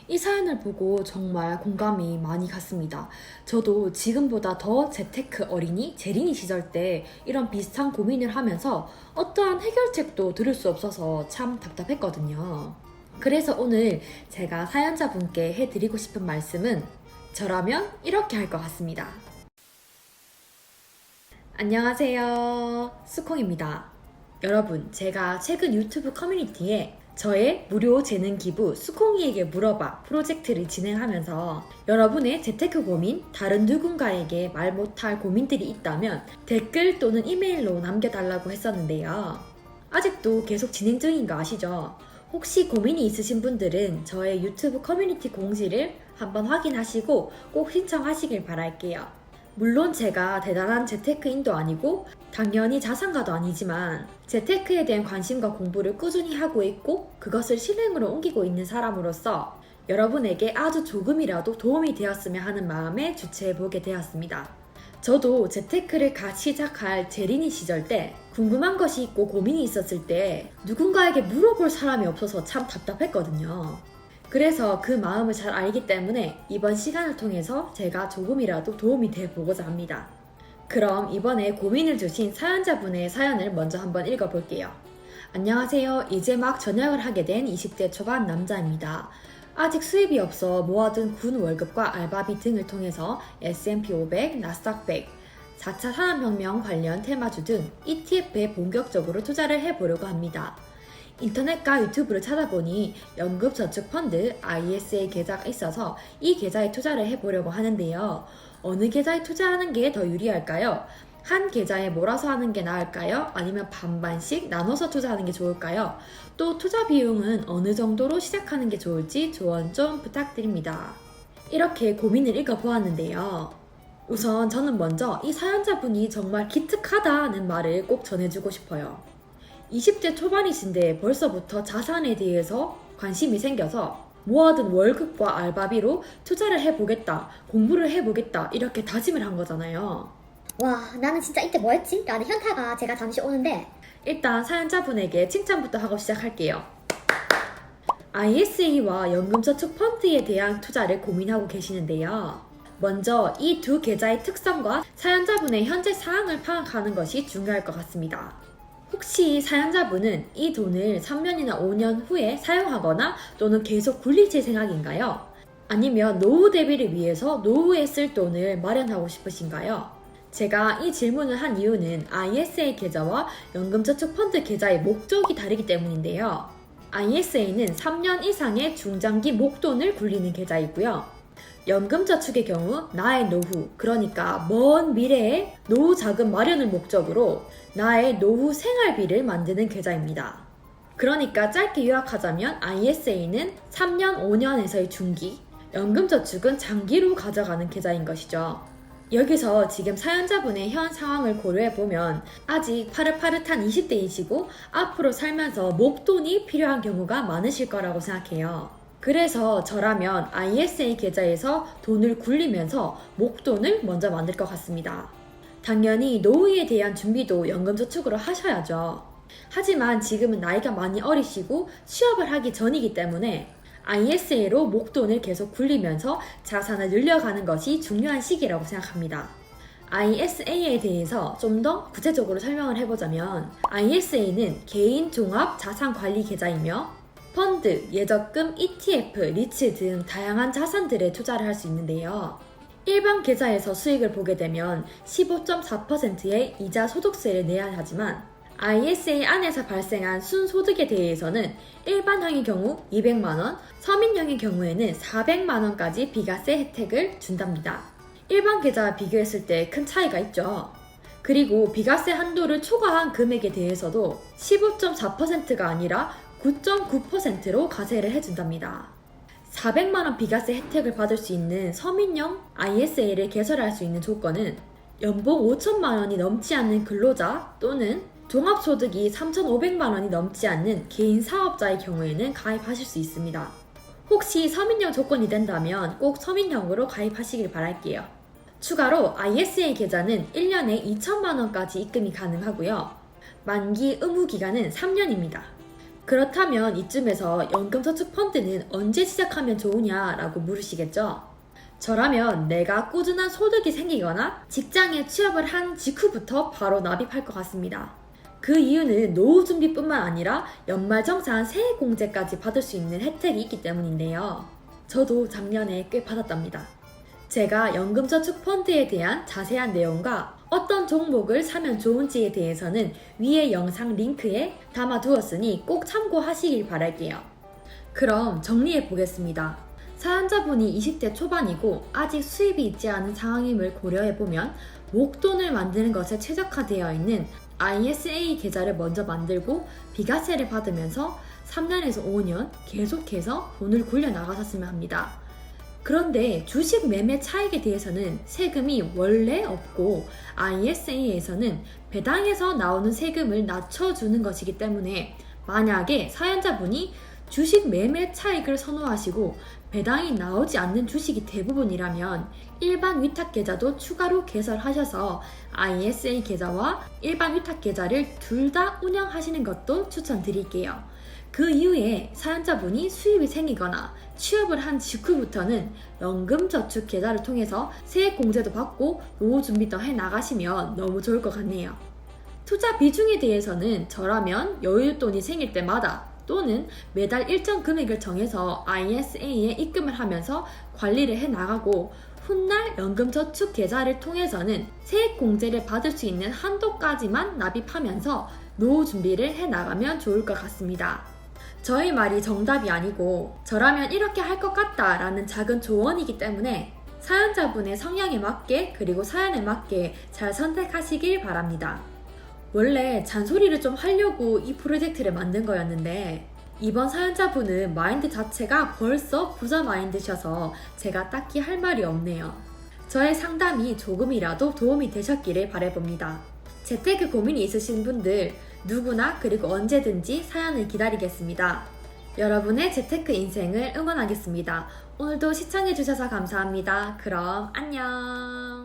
이 사연을 보고 정말 공감이 많이 갔습니다. 저도 지금보다 더 재테크 어린이, 제린이 시절 때 이런 비슷한 고민을 하면서 어떠한 해결책도 들을 수 없어서 참 답답했거든요. 그래서 오늘 제가 사연자분께 해드리고 싶은 말씀은 저라면 이렇게 할 것 같습니다. 안녕하세요. 수콩입니다. 여러분, 제가 최근 유튜브 커뮤니티에 저의 무료 재능 기부 수콩이에게 물어봐 프로젝트를 진행하면서 여러분의 재테크 고민, 다른 누군가에게 말 못할 고민들이 있다면 댓글 또는 이메일로 남겨달라고 했었는데요. 아직도 계속 진행 중인 거 아시죠? 혹시 고민이 있으신 분들은 저의 유튜브 커뮤니티 공지를 한번 확인하시고 꼭 신청하시길 바랄게요. 물론 제가 대단한 재테크인도 아니고 당연히 자산가도 아니지만 재테크에 대한 관심과 공부를 꾸준히 하고 있고 그것을 실행으로 옮기고 있는 사람으로서 여러분에게 아주 조금이라도 도움이 되었으면 하는 마음에 주최해보게 되었습니다. 저도 재테크를 갓 시작할 제린이 시절 때 궁금한 것이 있고 고민이 있었을 때 누군가에게 물어볼 사람이 없어서 참 답답했거든요. 그래서 그 마음을 잘 알기 때문에 이번 시간을 통해서 제가 조금이라도 도움이 되어보고자 합니다. 그럼 이번에 고민을 주신 사연자분의 사연을 먼저 한번 읽어볼게요. 안녕하세요. 이제 막 전역을 하게 된 20대 초반 남자입니다. 아직 수입이 없어 모아둔 군 월급과 알바비 등을 통해서 S&P 500, 나스닥 100, 4차 산업혁명 관련 테마주 등 ETF에 본격적으로 투자를 해보려고 합니다. 인터넷과 유튜브를 찾아보니 연금저축펀드 ISA 계좌가 있어서 이 계좌에 투자를 해보려고 하는데요. 어느 계좌에 투자하는 게 더 유리할까요? 한 계좌에 몰아서 하는 게 나을까요? 아니면 반반씩 나눠서 투자하는 게 좋을까요? 또 투자 비용은 어느 정도로 시작하는 게 좋을지 조언 좀 부탁드립니다. 이렇게 고민을 읽어보았는데요. 우선 저는 먼저 이 사연자분이 정말 기특하다는 말을 꼭 전해주고 싶어요. 20대 초반이신데 벌써부터 자산에 대해서 관심이 생겨서 모아둔 월급과 알바비로 투자를 해보겠다, 공부를 해보겠다 이렇게 다짐을 한 거잖아요. 와, 나는 진짜 이때 뭐 했지? 라는 현타가 제가 잠시 오는데 일단 사연자분에게 칭찬부터 하고 시작할게요. ISA와 연금저축펀드에 대한 투자를 고민하고 계시는데요. 먼저 이 두 계좌의 특성과 사연자분의 현재 상황을 파악하는 것이 중요할 것 같습니다. 혹시 사연자분은 이 돈을 3년이나 5년 후에 사용하거나 또는 계속 굴리실 생각인가요? 아니면 노후 대비를 위해서 노후에 쓸 돈을 마련하고 싶으신가요? 제가 이 질문을 한 이유는 ISA 계좌와 연금저축펀드 계좌의 목적이 다르기 때문인데요. ISA는 3년 이상의 중장기 목돈을 굴리는 계좌이고요. 연금저축의 경우 나의 노후, 그러니까 먼 미래의 노후 자금 마련을 목적으로 나의 노후 생활비를 만드는 계좌입니다. 그러니까 짧게 요약하자면 ISA는 3년, 5년에서의 중기, 연금저축은 장기로 가져가는 계좌인 것이죠. 여기서 지금 사연자분의 현 상황을 고려해보면 아직 파릇파릇한 20대이시고 앞으로 살면서 목돈이 필요한 경우가 많으실 거라고 생각해요. 그래서 저라면 ISA 계좌에서 돈을 굴리면서 목돈을 먼저 만들 것 같습니다. 당연히 노후에 대한 준비도 연금저축으로 하셔야죠. 하지만 지금은 나이가 많이 어리시고 취업을 하기 전이기 때문에 ISA로 목돈을 계속 굴리면서 자산을 늘려가는 것이 중요한 시기라고 생각합니다. ISA에 대해서 좀 더 구체적으로 설명을 해보자면 ISA는 개인 종합 자산 관리 계좌이며 펀드, 예적금, ETF, 리츠 등 다양한 자산들에 투자를 할 수 있는데요. 일반 계좌에서 수익을 보게 되면 15.4%의 이자 소득세를 내야 하지만 ISA 안에서 발생한 순소득에 대해서는 일반형의 경우 200만원, 서민형의 경우에는 400만원까지 비과세 혜택을 준답니다. 일반 계좌와 비교했을 때 큰 차이가 있죠. 그리고 비과세 한도를 초과한 금액에 대해서도 15.4%가 아니라 9.9%로 과세를 해준답니다. 400만원 비과세 혜택을 받을 수 있는 서민형 ISA를 개설할 수 있는 조건은 연봉 5천만원이 넘지 않는 근로자 또는 종합소득이 3,500만원이 넘지 않는 개인 사업자의 경우에는 가입하실 수 있습니다. 혹시 서민형 조건이 된다면 꼭 서민형으로 가입하시길 바랄게요. 추가로 ISA 계좌는 1년에 2천만원까지 입금이 가능하고요. 만기 의무 기간은 3년입니다. 그렇다면 이쯤에서 연금저축펀드는 언제 시작하면 좋으냐라고 물으시겠죠? 저라면 내가 꾸준한 소득이 생기거나 직장에 취업을 한 직후부터 바로 납입할 것 같습니다. 그 이유는 노후 준비뿐만 아니라 연말정산 세액공제까지 받을 수 있는 혜택이 있기 때문인데요. 저도 작년에 꽤 받았답니다. 제가 연금저축펀드에 대한 자세한 내용과 어떤 종목을 사면 좋은지에 대해서는 위의 영상 링크에 담아두었으니 꼭 참고하시길 바랄게요. 그럼 정리해 보겠습니다. 사연자분이 20대 초반이고 아직 수입이 있지 않은 상황임을 고려해보면 목돈을 만드는 것에 최적화되어 있는 ISA 계좌를 먼저 만들고 비과세를 받으면서 3년에서 5년 계속해서 돈을 굴려나가셨으면 합니다. 그런데 주식 매매 차익에 대해서는 세금이 원래 없고 ISA에서는 배당에서 나오는 세금을 낮춰주는 것이기 때문에 만약에 사연자분이 주식 매매 차익을 선호하시고 배당이 나오지 않는 주식이 대부분이라면 일반 위탁 계좌도 추가로 개설하셔서 ISA 계좌와 일반 위탁 계좌를 둘 다 운영하시는 것도 추천드릴게요. 그 이후에 사연자분이 수입이 생기거나 취업을 한 직후부터는 연금저축 계좌를 통해서 세액공제도 받고 노후 준비도 해나가시면 너무 좋을 것 같네요. 투자 비중에 대해서는 저라면 여윳돈이 생길 때마다 또는 매달 일정 금액을 정해서 ISA에 입금을 하면서 관리를 해나가고 훗날 연금저축 계좌를 통해서는 세액공제를 받을 수 있는 한도까지만 납입하면서 노후 준비를 해나가면 좋을 것 같습니다. 저의 말이 정답이 아니고 저라면 이렇게 할 것 같다 라는 작은 조언이기 때문에 사연자분의 성향에 맞게 그리고 사연에 맞게 잘 선택하시길 바랍니다. 원래 잔소리를 좀 하려고 이 프로젝트를 만든 거였는데 이번 사연자분은 마인드 자체가 벌써 부자 마인드셔서 제가 딱히 할 말이 없네요. 저의 상담이 조금이라도 도움이 되셨기를 바라봅니다. 재테크 고민이 있으신 분들 누구나 그리고 언제든지 사연을 기다리겠습니다. 여러분의 재테크 인생을 응원하겠습니다. 오늘도 시청해주셔서 감사합니다. 그럼 안녕.